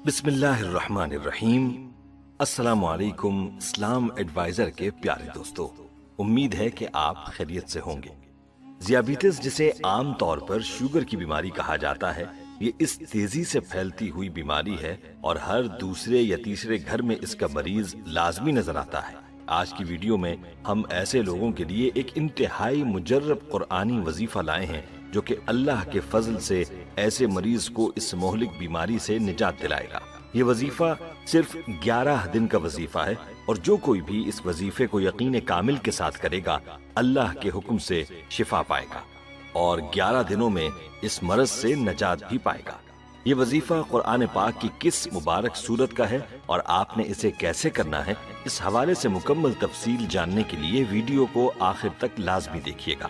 بسم اللہ الرحمن الرحیم۔ السلام علیکم اسلام ایڈوائزر کے پیارے دوستو، امید ہے کہ آپ خیریت سے ہوں گے۔ ذیابیطس، جسے عام طور پر شوگر کی بیماری کہا جاتا ہے، یہ اس تیزی سے پھیلتی ہوئی بیماری ہے اور ہر دوسرے یا تیسرے گھر میں اس کا مریض لازمی نظر آتا ہے۔ آج کی ویڈیو میں ہم ایسے لوگوں کے لیے ایک انتہائی مجرب قرآنی وظیفہ لائے ہیں جو کہ اللہ کے فضل سے ایسے مریض کو اس مہلک بیماری سے نجات دلائے گا۔ یہ وظیفہ صرف 11 دن کا وظیفہ ہے اور جو کوئی بھی اس وظیفے کو یقین کامل کے ساتھ کرے گا، اللہ کے حکم سے شفا پائے گا اور 11 دنوں میں اس مرض سے نجات بھی پائے گا۔ یہ وظیفہ قرآن پاک کی کس مبارک سورت کا ہے اور آپ نے اسے کیسے کرنا ہے، اس حوالے سے مکمل تفصیل جاننے کے لیے ویڈیو کو آخر تک لازمی دیکھیے گا۔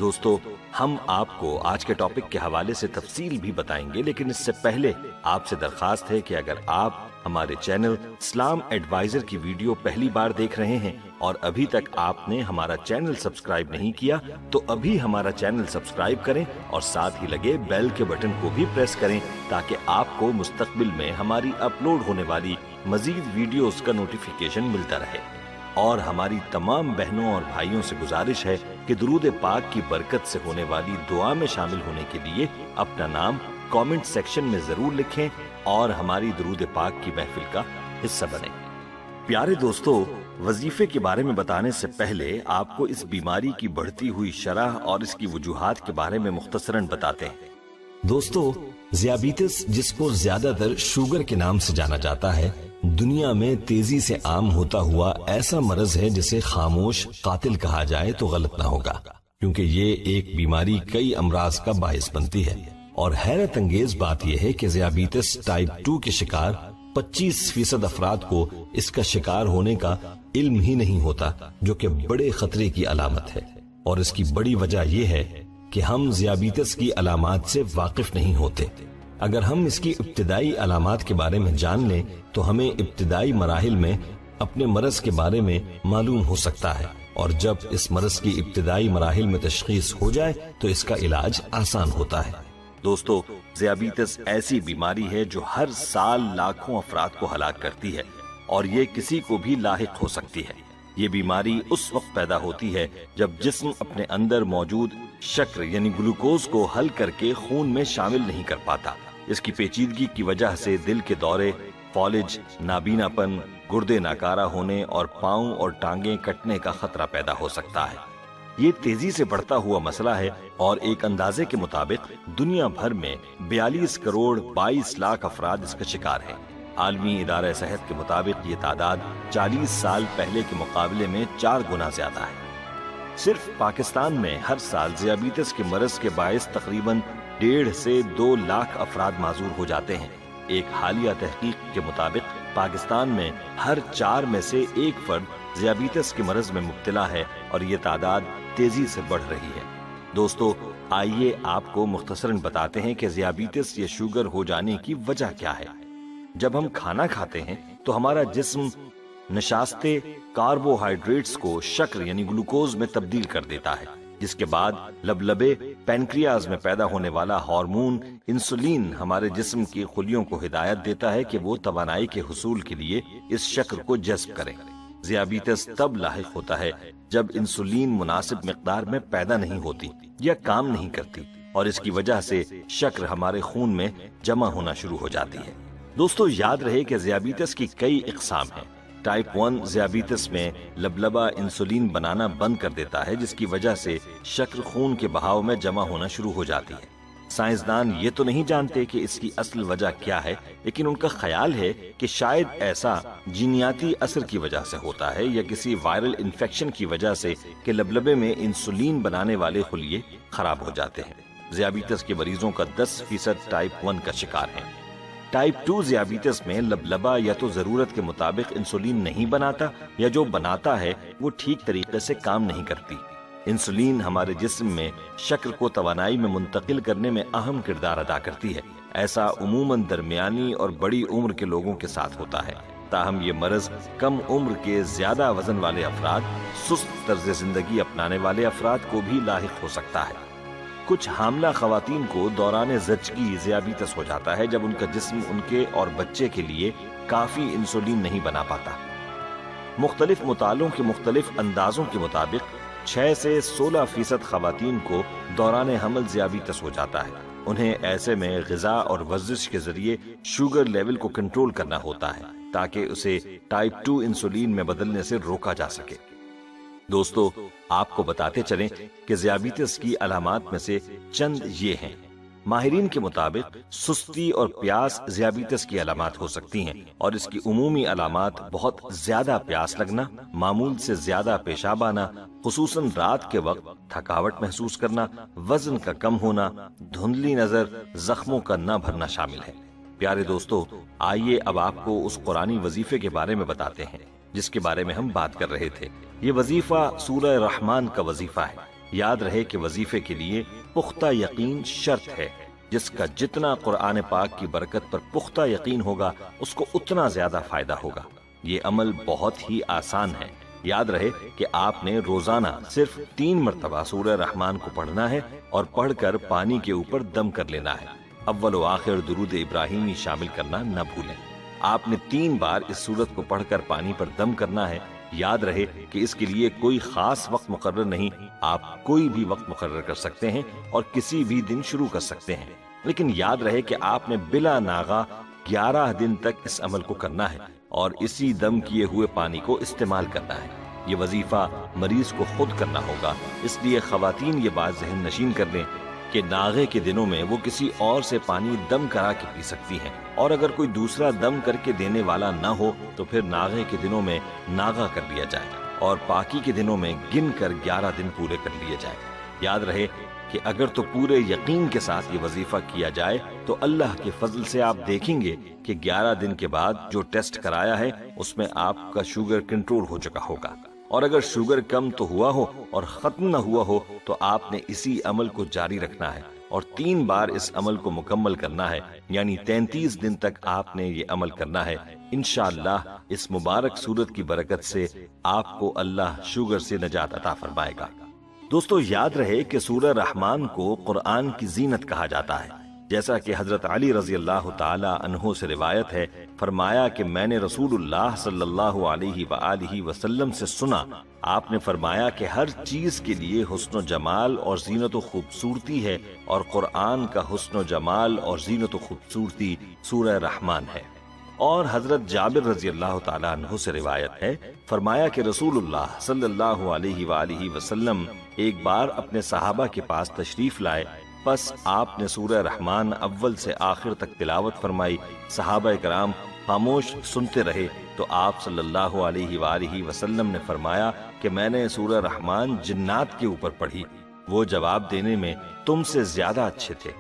دوستو، ہم آپ کو آج کے ٹاپک کے حوالے سے تفصیل بھی بتائیں گے، لیکن اس سے پہلے آپ سے درخواست ہے کہ اگر آپ ہمارے چینل اسلام ایڈوائزر کی ویڈیو پہلی بار دیکھ رہے ہیں اور ابھی تک آپ نے ہمارا چینل سبسکرائب نہیں کیا تو ابھی ہمارا چینل سبسکرائب کریں اور ساتھ ہی لگے بیل کے بٹن کو بھی پریس کریں تاکہ آپ کو مستقبل میں ہماری اپلوڈ ہونے والی مزید ویڈیوز کا نوٹیفیکیشن ملتا رہے۔ اور ہماری تمام بہنوں اور بھائیوں سے گزارش ہے کہ درود پاک کی برکت سے ہونے والی دعا میں شامل ہونے کے لیے اپنا نام کامنٹ سیکشن میں ضرور لکھیں اور ہماری درود پاک کی محفل کا حصہ بنیں۔ پیارے دوستو، وظیفے کے بارے میں بتانے سے پہلے آپ کو اس بیماری کی بڑھتی ہوئی شرح اور اس کی وجوہات کے بارے میں مختصراً بتاتے ہیں۔ دوستو، ذیابیطس، جس کو زیادہ تر شوگر کے نام سے جانا جاتا ہے، دنیا میں تیزی سے عام ہوتا ہوا ایسا مرض ہے جسے خاموش قاتل کہا جائے تو غلط نہ ہوگا، کیونکہ یہ ایک بیماری کئی امراض کا باعث بنتی ہے۔ اور حیرت انگیز بات یہ ہے کہ ذیابیطس ٹائپ 2 کے شکار 25% افراد کو اس کا شکار ہونے کا علم ہی نہیں ہوتا، جو کہ بڑے خطرے کی علامت ہے۔ اور اس کی بڑی وجہ یہ ہے کہ ہم ذیابیطس کی علامات سے واقف نہیں ہوتے۔ اگر ہم اس کی ابتدائی علامات کے بارے میں جان لیں تو ہمیں ابتدائی مراحل میں اپنے مرض کے بارے میں معلوم ہو سکتا ہے، اور جب اس مرض کی ابتدائی مراحل میں تشخیص ہو جائے تو اس کا علاج آسان ہوتا ہے۔ دوستو، ذیابیطس ایسی بیماری ہے جو ہر سال لاکھوں افراد کو ہلاک کرتی ہے اور یہ کسی کو بھی لاحق ہو سکتی ہے۔ یہ بیماری اس وقت پیدا ہوتی ہے جب جسم اپنے اندر موجود شکر یعنی گلوکوز کو حل کر کے خون میں شامل نہیں کر پاتا۔ اس کی پیچیدگی کی وجہ سے دل کے دورے، فالج، نابینا پن، گردے ناکارہ ہونے اور پاؤں اور ٹانگیں کٹنے کا خطرہ پیدا ہو سکتا ہے۔ یہ تیزی سے بڑھتا ہوا مسئلہ ہے اور ایک اندازے کے مطابق دنیا بھر میں 42 کروڑ 22 لاکھ افراد اس کا شکار ہیں۔ عالمی ادارہ صحت کے مطابق یہ تعداد 40 سال پہلے کے مقابلے میں 4 گنا زیادہ ہے۔ صرف پاکستان میں ہر سال ذیابیطس کے مرض کے باعث تقریباً 1.5 سے 2 لاکھ افراد معذور ہو جاتے ہیں۔ ایک حالیہ تحقیق کے مطابق پاکستان میں ہر 4 میں سے 1 فرد ذیابیطس کے مرض میں مبتلا ہے اور یہ تعداد تیزی سے بڑھ رہی ہے۔ دوستو، آئیے آپ کو مختصراً بتاتے ہیں کہ ذیابیطس یا شوگر ہو جانے کی وجہ کیا ہے۔ جب ہم کھانا کھاتے ہیں تو ہمارا جسم نشاستے کاربوہائیڈریٹس کو شکر یعنی گلوکوز میں تبدیل کر دیتا ہے، جس کے بعد لبلبے پینکریاز میں پیدا ہونے والا ہارمون انسولین ہمارے جسم کی خلیوں کو ہدایت دیتا ہے کہ وہ توانائی کے حصول کے لیے اس شکر کو جذب کریں۔ ذیابیطس تب لاحق ہوتا ہے جب انسولین مناسب مقدار میں پیدا نہیں ہوتی یا کام نہیں کرتی، اور اس کی وجہ سے شکر ہمارے خون میں جمع ہونا شروع ہو جاتی ہے۔ دوستو، یاد رہے کہ ذیابیطس کی کئی اقسام ہیں۔ ٹائپ 1 ذیابیطس میں لبلبہ انسولین بنانا بند کر دیتا ہے، جس کی وجہ سے شکر خون کے بہاؤ میں جمع ہونا شروع ہو جاتی ہے۔ سائنسدان یہ تو نہیں جانتے کہ اس کی اصل وجہ کیا ہے، لیکن ان کا خیال ہے کہ شاید ایسا جینیاتی اثر کی وجہ سے ہوتا ہے یا کسی وائرل انفیکشن کی وجہ سے کہ لبلبے میں انسولین بنانے والے خلیے خراب ہو جاتے ہیں۔ ذیابیطس کے مریضوں کا 10% ٹائپ 1 کا شکار ہیں۔ ٹائپ 2 ذیابیطس میں لبلبہ یا تو ضرورت کے مطابق انسولین نہیں بناتا یا جو بناتا ہے وہ ٹھیک طریقے سے کام نہیں کرتی۔ انسولین ہمارے جسم میں شکر کو توانائی میں منتقل کرنے میں اہم کردار ادا کرتی ہے۔ ایسا عموماً درمیانی اور بڑی عمر کے لوگوں کے ساتھ ہوتا ہے، تاہم یہ مرض کم عمر کے زیادہ وزن والے افراد، سست طرز زندگی اپنانے والے افراد کو بھی لاحق ہو سکتا ہے۔ کچھ حاملہ خواتین کو دوران زچگی ذیابیطس ہو جاتا ہے جب ان کا جسم ان کے اور بچے کے لیے کافی انسولین نہیں بنا پاتا۔ مختلف مطالعوں کے مختلف اندازوں کے مطابق 6 سے 16% خواتین کو دوران حمل ذیابیطس ہو جاتا ہے۔ انہیں ایسے میں غذا اور ورزش کے ذریعے شوگر لیول کو کنٹرول کرنا ہوتا ہے تاکہ اسے ٹائپ 2 انسولین میں بدلنے سے روکا جا سکے۔ دوستو، آپ کو بتاتے چلیں کہ ذیابیطس کی علامات میں سے چند یہ ہیں۔ ماہرین کے مطابق سستی اور پیاس ذیابیطس کی علامات ہو سکتی ہیں، اور اس کی عمومی علامات بہت زیادہ پیاس لگنا، معمول سے زیادہ پیشاب آنا، خصوصاً رات کے وقت تھکاوٹ محسوس کرنا، وزن کا کم ہونا، دھندلی نظر، زخموں کا نہ بھرنا شامل ہے۔ پیارے دوستو، آئیے اب آپ کو اس قرآنی وظیفے کے بارے میں بتاتے ہیں جس کے بارے میں ہم بات کر رہے تھے۔ یہ وظیفہ سورہ رحمان کا وظیفہ ہے۔ یاد رہے کہ وظیفے کے لیے پختہ یقین شرط ہے۔ جس کا جتنا قرآن پاک کی برکت پر پختہ یقین ہوگا اس کو اتنا زیادہ فائدہ ہوگا۔ یہ عمل بہت ہی آسان ہے۔ یاد رہے کہ آپ نے روزانہ صرف 3 مرتبہ سورہ رحمان کو پڑھنا ہے اور پڑھ کر پانی کے اوپر دم کر لینا ہے۔ اول و آخر درود ابراہیمی شامل کرنا نہ بھولیں۔ آپ نے 3 بار اس سورت کو پڑھ کر پانی پر دم کرنا ہے۔ یاد رہے کہ اس کے لیے کوئی خاص وقت مقرر نہیں، آپ کوئی بھی وقت مقرر کر سکتے ہیں اور کسی بھی دن شروع کر سکتے ہیں، لیکن یاد رہے کہ آپ نے بلا ناغہ 11 دن تک اس عمل کو کرنا ہے اور اسی دم کیے ہوئے پانی کو استعمال کرنا ہے۔ یہ وظیفہ مریض کو خود کرنا ہوگا، اس لیے خواتین یہ بات ذہن نشین کر لیں کہ ناغے کے دنوں میں وہ کسی اور سے پانی دم کرا کے پی سکتی ہیں، اور اگر کوئی دوسرا دم کر کے دینے والا نہ ہو تو پھر ناغے کے دنوں میں ناغا کر لیا جائے اور پاکی کے دنوں میں گن کر 11 دن پورے کر لیے جائے۔ یاد رہے کہ اگر تو پورے یقین کے ساتھ یہ وظیفہ کیا جائے تو اللہ کے فضل سے آپ دیکھیں گے کہ 11 دن کے بعد جو ٹیسٹ کرایا ہے اس میں آپ کا شوگر کنٹرول ہو چکا ہوگا، اور اگر شوگر کم تو ہوا ہو اور ختم نہ ہوا ہو تو آپ نے اسی عمل کو جاری رکھنا ہے اور 3 بار اس عمل کو مکمل کرنا ہے، یعنی 33 دن تک آپ نے یہ عمل کرنا ہے۔ انشاءاللہ اس مبارک سورت کی برکت سے آپ کو اللہ شوگر سے نجات عطا فرمائے گا۔ دوستو، یاد رہے کہ سورہ رحمان کو قرآن کی زینت کہا جاتا ہے، جیسا کہ حضرت علی رضی اللہ تعالی عنہ سے روایت ہے، فرمایا کہ میں نے رسول اللہ صلی اللہ علیہ وآلہ وسلم سے سنا، آپ نے فرمایا کہ ہر چیز کے لیے حسن و جمال اور زینت و خوبصورتی ہے، اور قرآن کا حسن و جمال اور زینت و خوبصورتی سورہ رحمان ہے۔ اور حضرت جابر رضی اللہ تعالیٰ عنہ سے روایت ہے، فرمایا کہ رسول اللہ صلی اللہ علیہ وآلہ وسلم ایک بار اپنے صحابہ کے پاس تشریف لائے، پس آپ نے سورہ رحمان اول سے آخر تک تلاوت فرمائی۔ صحابہ کرام خاموش سنتے رہے تو آپ صلی اللہ علیہ وآلہ وسلم نے فرمایا کہ میں نے سورہ رحمان جنات کے اوپر پڑھی، وہ جواب دینے میں تم سے زیادہ اچھے تھے۔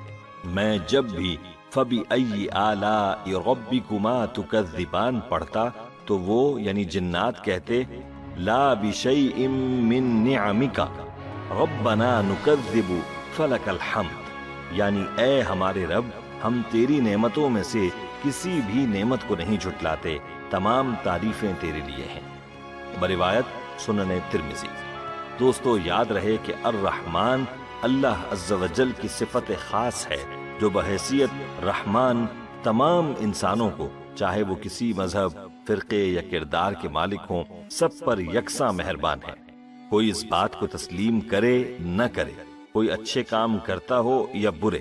میں جب بھی فَبِأَيِّ آلَاءِ رَبِّكُمَا تُكَذِّبَانِ پڑھتا تو وہ یعنی جنات کہتے لَا بِشَيْءٍ مِّن نِعَمِكَ رَبَّنَا نُكَذِّبُ فَلَكَ الْحَمْدُ، یعنی اے ہمارے رب، ہم تیری نعمتوں میں سے کسی بھی نعمت کو نہیں جھٹلاتے، تمام تعریفیں تیرے لیے ہیں۔ بروایت سنن ترمذی۔ دوستو، یاد رہے کہ الرحمن اللہ عز و جل کی صفت خاص ہے جو بحیثیت رحمان تمام انسانوں کو، چاہے وہ کسی مذہب، فرقے یا کردار کے مالک ہوں، سب پر یکساں مہربان ہے۔ کوئی اس بات کو تسلیم کرے نہ کرے، کوئی اچھے کام کرتا ہو یا برے،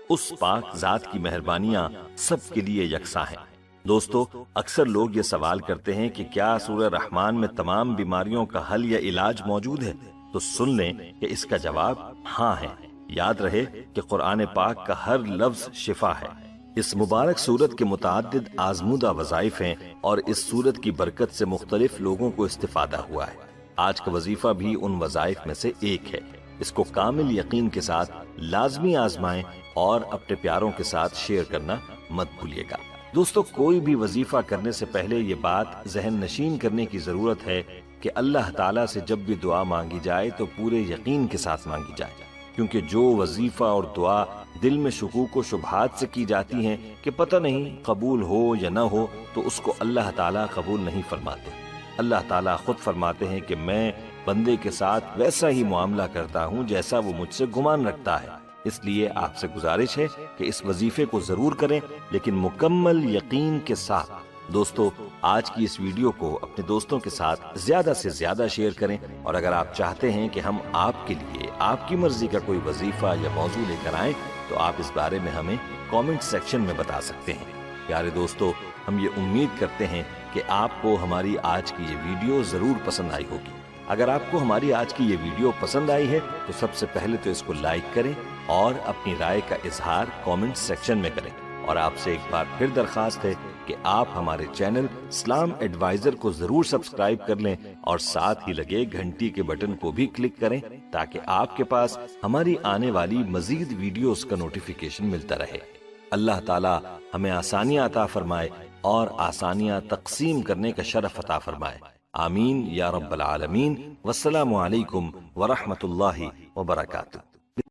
اس پاک ذات کی مہربانیاں سب کے لیے یکساں ہیں۔ دوستو، اکثر لوگ یہ سوال کرتے ہیں کہ کیا سورہ رحمان میں تمام بیماریوں کا حل یا علاج موجود ہے؟ تو سن لیں کہ اس کا جواب ہاں ہے۔ یاد رہے کہ قرآن پاک کا ہر لفظ شفا ہے۔ اس مبارک سورت کے متعدد آزمودہ وظائف ہیں اور اس سورت کی برکت سے مختلف لوگوں کو استفادہ ہوا ہے۔ آج کا وظیفہ بھی ان وظائف میں سے ایک ہے۔ اس کو کامل یقین کے ساتھ لازمی آزمائیں اور اپنے پیاروں کے ساتھ شیئر کرنا مت بھولیے گا۔ دوستو، کوئی بھی وظیفہ کرنے سے پہلے یہ بات ذہن نشین کرنے کی ضرورت ہے کہ اللہ تعالیٰ سے جب بھی دعا مانگی جائے تو پورے یقین کے ساتھ مانگی جائے، کیونکہ جو وظیفہ اور دعا دل میں شکوک و شبہات سے کی جاتی ہیں کہ پتہ نہیں قبول ہو یا نہ ہو، تو اس کو اللہ تعالیٰ قبول نہیں فرماتے۔ اللہ تعالیٰ خود فرماتے ہیں کہ میں بندے کے ساتھ ویسا ہی معاملہ کرتا ہوں جیسا وہ مجھ سے گمان رکھتا ہے، اس لیے آپ سے گزارش ہے کہ اس وظیفے کو ضرور کریں، لیکن مکمل یقین کے ساتھ۔ دوستو، آج کی اس ویڈیو کو اپنے دوستوں کے ساتھ زیادہ سے زیادہ شیئر کریں، اور اگر آپ چاہتے ہیں کہ ہم آپ کے لیے آپ کی مرضی کا کوئی وظیفہ یا موضوع لے کر آئیں تو آپ اس بارے میں ہمیں کامنٹ سیکشن میں بتا سکتے ہیں۔ پیارے دوستو، ہم یہ امید کرتے ہیں کہ آپ کو ہماری آج کی یہ ویڈیو ضرور پسند آئی ہوگی۔ اگر آپ کو ہماری آج کی یہ ویڈیو پسند آئی ہے تو سب سے پہلے تو اس کو لائک کریں اور اپنی رائے کا اظہار کامنٹ سیکشن میں کریں، اور آپ سے ایک بار پھر درخواست ہے کہ آپ ہمارے چینل اسلام ایڈوائزر کو ضرور سبسکرائب کر لیں اور ساتھ ہی لگے گھنٹی کے بٹن کو بھی کلک کریں تاکہ آپ کے پاس ہماری آنے والی مزید ویڈیوز کا نوٹیفیکیشن ملتا رہے۔ اللہ تعالی ہمیں آسانیاں عطا فرمائے اور آسانیاں تقسیم کرنے کا شرف عطا فرمائے، آمین یا رب العالمین۔ والسلام علیکم ورحمۃ اللہ وبرکاتہ۔